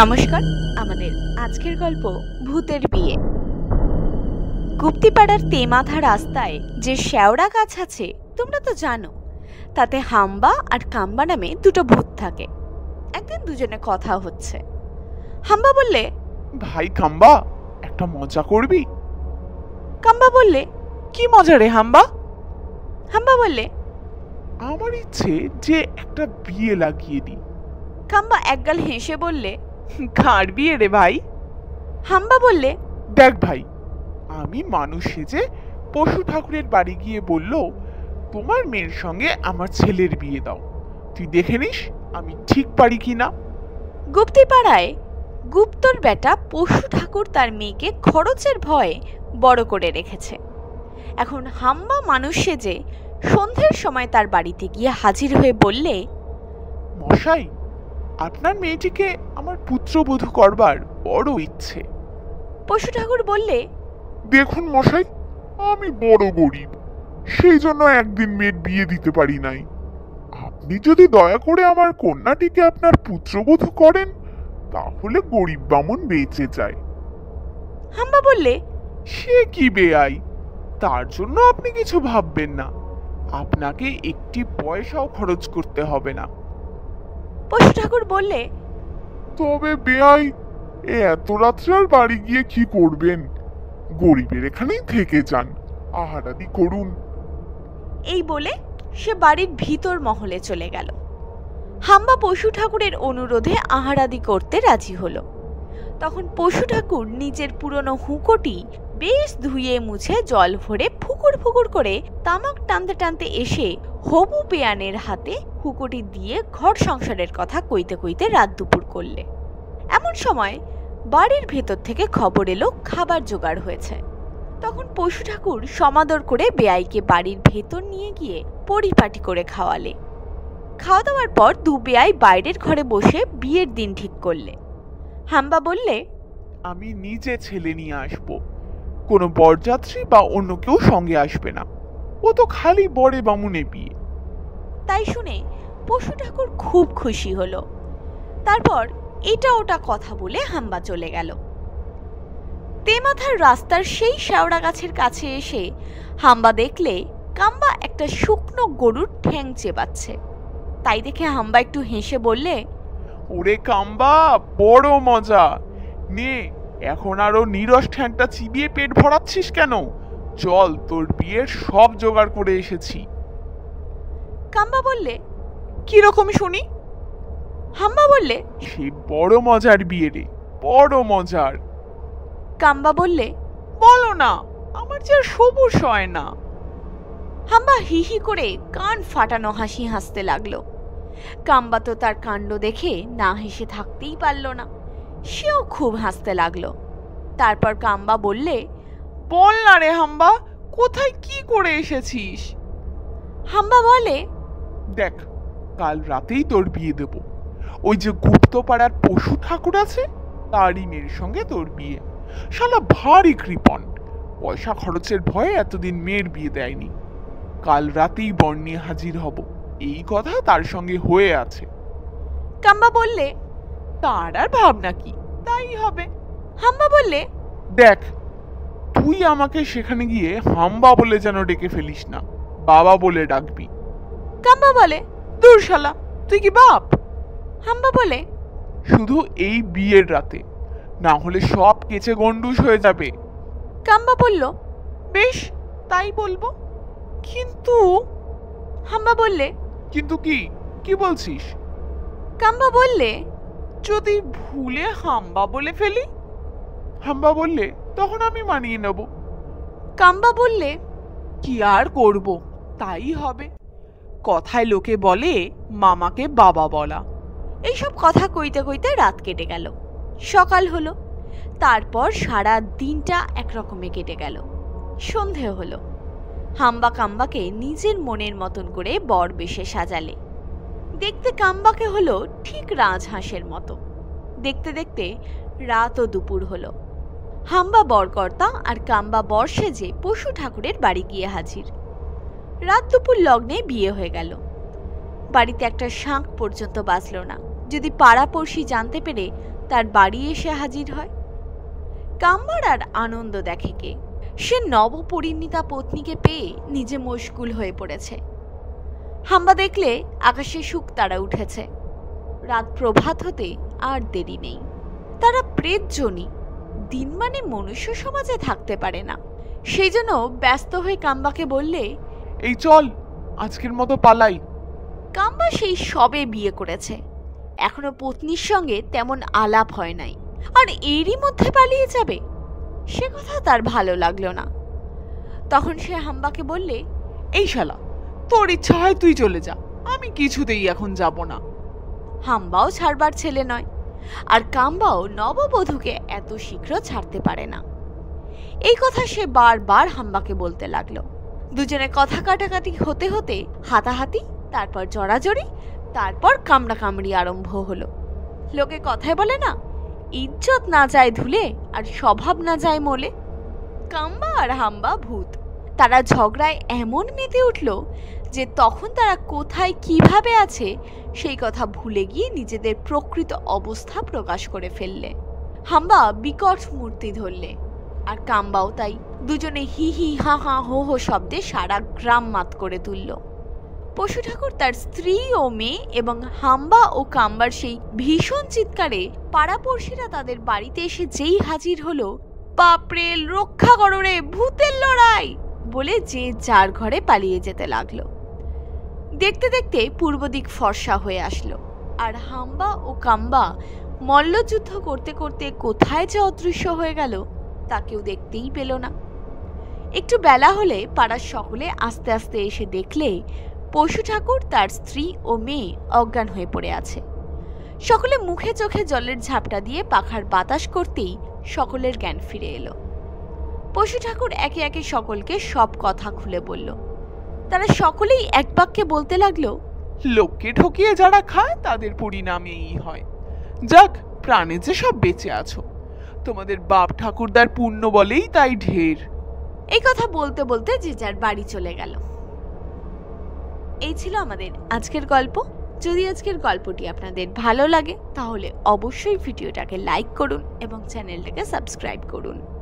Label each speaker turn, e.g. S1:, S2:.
S1: নমস্কার, আমাদের আজকের গল্প ভূতের বিয়ে। গুপ্তিপাড়ার তেমাথা রাস্তায় যে শেওড়া গাছ আছে তোমরা তো জানো, তাতে হাম্বা আর কাম্বা নামে দুটো ভূত থাকে। একদিন দুজনে কথা হচ্ছে। হাম্বা বললে,
S2: ভাই কাম্বা, একটা মজা করবি?
S1: কাম্বা বললে,
S2: কি মজা রে হাম্বা?
S1: হাম্বা বললে,
S2: আমার ইচ্ছে যে একটা বিয়ে লাগিয়ে দিই।
S1: কাম্বা একগাল হেসে বললে,
S2: কার বিয়ে রে ভাই?
S1: হাম্বা বললে,
S2: দেখ ভাই, আমি মানুষ সেজে পশু ঠাকুরের বাড়ি গিয়ে বলল, তোমার মেয়ের সঙ্গে আমার ছেলের বিয়ে দাও, তুই দেখে নিস আমি ঠিক পারি কিনা।
S1: গুপ্তিপাড়ায় গুপ্তর বেটা পশু ঠাকুর তার মেয়েকে খরচের ভয়ে বড় করে রেখেছে। এখন হাম্বা মানুষ সেজে সন্ধ্যের সময় তার বাড়িতে গিয়ে হাজির হয়ে বললে,
S2: মশাই, আপনার মেয়েটিকে আমার পুত্রবধূ করবার বড় ইচ্ছে।
S1: পশু ঠাকুর বললে,
S3: দেখুন মশাই, আমি বড় গরিব, সেই জন্য একদিন মেয়ের বিয়ে দিতে পারি নাই। আপনি যদি দয়া করে আমার কন্যাটিকে আপনার পুত্রবধূ করেন, তাহলে গরিব বামুন বেঁচে যায়।
S1: হাম্বা বললে,
S2: সে কি বেআই, তার জন্য আপনি কিছু ভাববেন না, আপনাকে একটি পয়সাও খরচ করতে হবে না।
S1: পশু ঠাকুর বললে,
S3: তবে বেআই, এত রাত্রে আর বাড়ি গিয়ে কি করবেন? গরিবের এখানেই থেকে যান, আহারাদি করুন।
S1: এই বলে সে বাড়ির ভিতর মহলে চলে গেল। হাম্বা পশু ঠাকুরের অনুরোধে আহারাদি করতে রাজি হলো। তখন পশু ঠাকুর নিজের পুরনো হুঁকোটি বেশ ধুয়ে মুছে জল ভরে ফুকুর ফুকুর করে তামাক টানতে টানতে এসে হবু বেয়ানের হাতে হুঁকোটি দিয়ে ঘর সংসারের কথা কইতে কইতে রাত দুপুর করলে। এমন সময় বাড়ির ভেতর থেকে খবর এলো খাবার জোগাড় হয়েছে। তখন পশু ঠাকুর সমাদর করে বেয়াইকে বাড়ির ভেতর নিয়ে গিয়ে পরিপাটি করে খাওয়ালে। খাওয়া দাওয়ার পর দু বেয়াই বাইরের ঘরে বসে বিয়ের দিন ঠিক করলে। হাম্বা বললে,
S2: আমি নিজে ছেলে নিয়ে আসবো, কোনো বরযাত্রী বা অন্য কেউ সঙ্গে আসবে না, ও তো খালি বরে বামুনে বিয়ে।
S1: তাই শুনে পশু ঠাকুর খুব খুশি হলো। তারপর এটা ওটা কথা বলে হাম্বা চলে গেল। তেমাথার রাস্তার সেই শেওড়া গাছের কাছে এসে হাম্বা দেখলে কাম্বা একটা শুকনো গরুর ঠ্যাং চেবাচ্ছে। তাই দেখে হাম্বা একটু হেসে বললে,
S2: ওরে কাম্বা, বড় মজা, নে এখন আরো নিরস ঠ্যাংটা চিবিয়ে পেট ভরাচ্ছিস কেন? চল, তোর বিয়ের সব জোগাড় করে এসেছি।
S1: কাম্বা বললে,
S2: কিরকম শুনি?
S1: হাম্বা বললে,
S2: সে বড় মজার বিয়ে রে, বড় মজার।
S1: কাম্বা বললে,
S2: বলো না, আমার যে আর সবুজ হয় না।
S1: হাম্বা হি হি করে কান ফাটানো হাসি হাসতে লাগলো। কাম্বা তো তার কাণ্ড দেখে না হেসে থাকতেই পারল না, সেও খুব হাসতে লাগলো। তারপর কাম্বা বললে,
S2: বল না রে হাম্বা, কোথায় কি করে এসেছিস?
S1: হাম্বা বলে,
S2: দেখ, কাল রাতেই তোর বিয়ে দেব। ওই যে গুপ্তপাড়ার পশু ঠাকুর আছে, তারই মেয়ের সঙ্গে তোর বিয়ে। শালা ভারী কৃপণ, পয়সা খরচের ভয়ে এতদিন মেয়ের বিয়ে দেয়নি। কাল রাতেই বর নিয়ে হাজির হব, এই কথা তার সঙ্গে হয়ে আছে।
S1: কাম্বা বললে,
S2: তার আর ভাবনা কি, তাই হবে।
S1: হাম্বা বললে,
S2: দেখ, তুই আমাকে সেখানে গিয়ে হাম্বা বলে যেন ডেকে ফেলিস না, বাবা বলে ডাকবি।
S1: কাম্বা বলে,
S2: দূর শালা, তুই কি বাপ?
S1: হাম্বা বলে,
S2: শুধু এই বিয়ের রাতে, না হলে সব কেচে গন্ডুস হয়ে যাবে।
S1: কাম্বা বলল,
S2: বেশ, তাই বলবো, কিন্তু।
S1: হাম্বা বললে,
S2: কিন্তু কি? কি বলছিস?
S1: কাম্বা বললে,
S2: যদি ভুলে হাম্বা বলে ফেলি? হাম্বা বললে তখন আমি মানিয়ে নেব।
S1: কাম্বা বললে,
S4: কি আর করব, তাই হবে। কথায় লোকে বলে মামাকে বাবা বলা।
S1: এইসব কথা কইতে কইতে রাত কেটে গেল। সকাল হলো। তারপর সারা দিনটা একরকমে কেটে গেল। সন্ধে হলো। হাম্বা কাম্বাকে নিজের মনের মতন করে বর বেশে সাজালে। দেখতে কাম্বাকে হলো ঠিক রাজহাঁসের মতো। দেখতে দেখতে রাত ও দুপুর হলো। হাম্বা বরকর্তা আর কাম্বা বর সেজে পশু ঠাকুরের বাড়ি গিয়ে হাজির। রাত দুপুর লগ্নে বিয়ে হয়ে গেল। বাড়িতে একটা শাঁখ পর্যন্ত বাজল না। যদি পাড়াপড়শি জানতে পেরে তার বাড়ি এসে হাজির হয়। কাম্বার আর আনন্দ দেখে কে, সে নবপরিণীতা পত্নীকে পেয়ে নিজে মশগুল হয়ে পড়েছে। হাম্বা দেখলে আকাশে শুকতারা উঠেছে। রাত প্রভাত হতে আর দেরি নেই। তারা প্রেতজনী, দিন মানে মনুষ্য সমাজে থাকতে পারে না। সেই জন্য ব্যস্ত হয়ে কাম্বাকে বললে,
S2: এই চল আজকের মতো পালাই।
S1: কাম্বা সেই সবে বিয়ে করেছে, এখনো পত্নীর সঙ্গে তেমন আলাপ হয় নাই, আর এরই মধ্যে পালিয়ে যাবে, সে কথা তার ভালো লাগলো না। তখন সে হাম্বাকে বললে,
S4: এই শালা, তোর ইচ্ছা হয় তুই চলে যা, আমি কিছুতেই এখন যাব না।
S1: হাম্বাও ছাড়বার ছেলে নয়, আর কাম্বাও নববধূকে এত শীঘ্র ছাড়তে পারে না। এই কথা সে বারবার হাম্বাকে বলতে লাগলো। দুজনে কথা কাটাকাটি হতে হতে হাতাহাতি, তারপর জড়াজড়ি, তারপর কামড়াকামড়ি আরম্ভ হলো। লোকে কথায় বলে না, ইজ্জত না যায় ধুলে আর স্বভাব না যায় মলে। কাম্বা আর হাম্বা ভূত, তারা ঝগড়ায় এমন মেতে উঠল যে তখন তারা কোথায় কিভাবে আছে সেই কথা ভুলে গিয়ে নিজেদের প্রকৃত অবস্থা প্রকাশ করে ফেললে। হাম্বা বিকট মূর্তি ধরলে, আর কাম্বাও তাই। দুজনে হি হি হা হা হো হো শব্দে সারা গ্রাম মাত করে তুলল। পশু ঠাকুর তার স্ত্রী ও মেয়ে এবং হাম্বা ও কাম্বার সেই ভীষণ চিৎকারে পাড়াপড়শিরা তাদের বাড়িতে এসে যেই হাজির হলো, বাপরে রক্ষা করো রে, ভূতের লড়াই বলে যে যার ঘরে পালিয়ে যেতে লাগলো। দেখতে দেখতে পূর্ব দিক ফর্সা হয়ে আসলো, আর হাম্বা ও কাম্বা মল্লযুদ্ধ করতে করতে কোথায় যে অদৃশ্য হয়ে গেল তা কেউ দেখতেই পেল না। একটু বেলা হলে পাড়ার সকলে আস্তে আস্তে এসে দেখলে পশু ঠাকুর তার স্ত্রী ও মেয়ে অজ্ঞান হয়ে পড়ে আছে। সকলে মুখে চোখে জলের ঝাপটা দিয়ে পাখার বাতাস করতেই সকলের জ্ঞান ফিরে এলো। পশু ঠাকুর একে একে সকলকে সব কথা খুলে বলল। তারা সকলেই এক বাক্যে বলতে লাগলো,
S2: লোককে ঠকিয়ে যারা খায় তাদের পরিণাম এই হয়। যাক, প্রাণে যে সব বেঁচে আছো, তোমাদের বাপ ঠাকুরদার পুণ্য বলেই তাই ঢের।
S1: এই কথা বলতে বলতে যে যার বাড়ি চলে গেল। এই ছিল আমাদের আজকের গল্প। যদি আজকের গল্পটি আপনাদের ভালো লাগে তাহলে অবশ্যই ভিডিওটাকে লাইক করুন এবং চ্যানেলটাকে সাবস্ক্রাইব করুন।